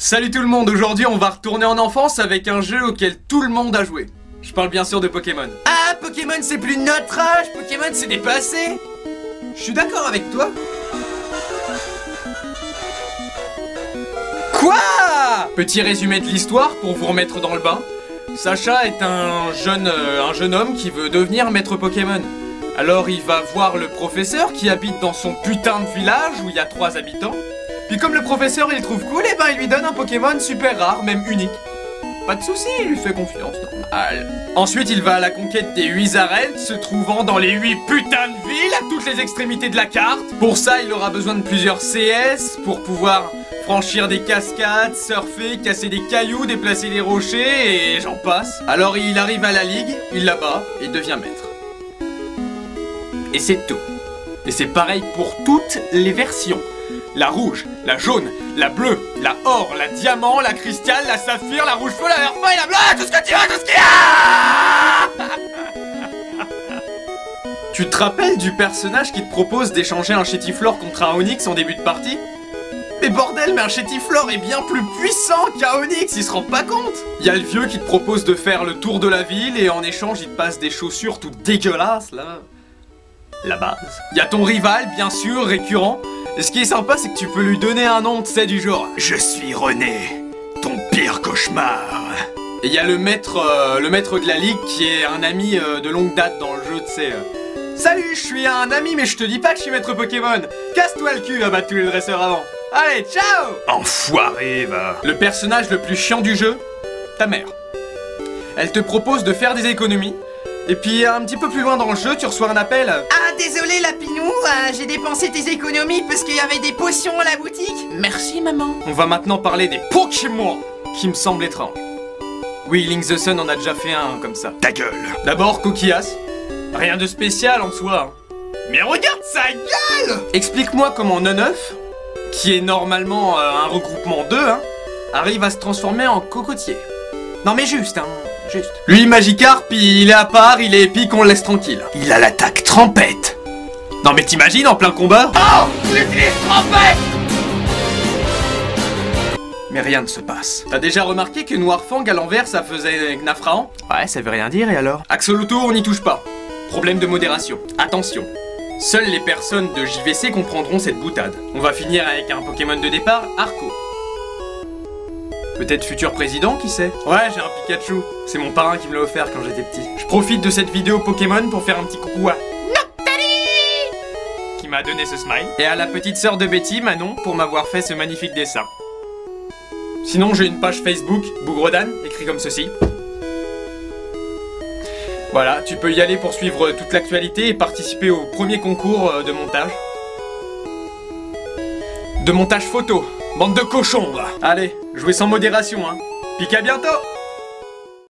Salut tout le monde, aujourd'hui on va retourner en enfance avec un jeu auquel tout le monde a joué. Je parle bien sûr de Pokémon. Ah, Pokémon c'est plus de notre âge, Pokémon c'est dépassé. Je suis d'accord avec toi. Quoi? Petit résumé de l'histoire pour vous remettre dans le bain. Sacha est un jeune homme qui veut devenir maître Pokémon. Alors il va voir le professeur qui habite dans son putain de village où il y a 3 habitants. Puis comme le professeur il le trouve cool, et ben il lui donne un Pokémon super rare, même unique. Pas de soucis, il lui fait confiance, normal. Ensuite il va à la conquête des 8 arènes, se trouvant dans les 8 putains de villes, à toutes les extrémités de la carte. Pour ça il aura besoin de plusieurs CS, pour pouvoir franchir des cascades, surfer, casser des cailloux, déplacer des rochers, et j'en passe. Alors il arrive à la ligue, il la bat, et devient maître. Et c'est tout. Et c'est pareil pour toutes les versions. La rouge, la jaune, la bleue, la or, la diamant, la cristal, la saphir, la rouge feu, la vert feu et la bleue, tout ce que tu veux, tout ce qu'il y a. Tu te rappelles du personnage qui te propose d'échanger un Chétiflore contre un Onix en début de partie? Mais bordel, mais un Chétiflore est bien plus puissant qu'un Onix, il se rend pas compte. Il y a le vieux qui te propose de faire le tour de la ville et en échange il te passe des chaussures toutes dégueulasses là. La base. Il y a ton rival, bien sûr, récurrent. Et ce qui est sympa, c'est que tu peux lui donner un nom, tu sais, du genre « Je suis René, ton pire cauchemar ». Et il y a le maître de la ligue qui est un ami de longue date dans le jeu, tu sais. Salut, je suis un ami, mais je te dis pas que je suis maître Pokémon. Casse-toi le cul à battre tous les dresseurs avant. Allez, ciao. Enfoiré, va. Le personnage le plus chiant du jeu, ta mère. Elle te propose de faire des économies. Et puis un petit peu plus loin dans le jeu, tu reçois un appel. Ah désolé Lapinou, j'ai dépensé tes économies parce qu'il y avait des potions à la boutique. Merci maman. On va maintenant parler des Pokémon qui me semblent étranges. Oui, Link the Sun en a déjà fait un comme ça. Ta gueule. D'abord Coquillas. Rien de spécial en soi. Mais regarde sa gueule. Explique-moi comment Neneuf, qui est normalement un regroupement d'eux, arrive à se transformer en cocotier. Non mais juste, juste. Lui, Magikarp, il est à part, il est épique, on le laisse tranquille. Il a l'attaque trempette. Non mais t'imagines en plein combat? Oh, il utilise trempette. Mais rien ne se passe. T'as déjà remarqué que Noirfang à l'envers ça faisait Gnafrahan? Ouais, ça veut rien dire et alors? Axolotl, on n'y touche pas. Problème de modération. Attention. Seules les personnes de JVC comprendront cette boutade. On va finir avec un Pokémon de départ, Arco. Peut-être futur président, qui sait? Ouais, j'ai un Pikachu. C'est mon parrain qui me l'a offert quand j'étais petit. Je profite de cette vidéo Pokémon pour faire un petit coucou à Noctali qui m'a donné ce smile. Et à la petite sœur de Betty, Manon, pour m'avoir fait ce magnifique dessin. Sinon, j'ai une page Facebook, Bougredan, écrit comme ceci. Voilà, tu peux y aller pour suivre toute l'actualité et participer au premier concours de montage. De montage photo. Bande de cochons, là. Allez, jouez sans modération, Pique à bientôt.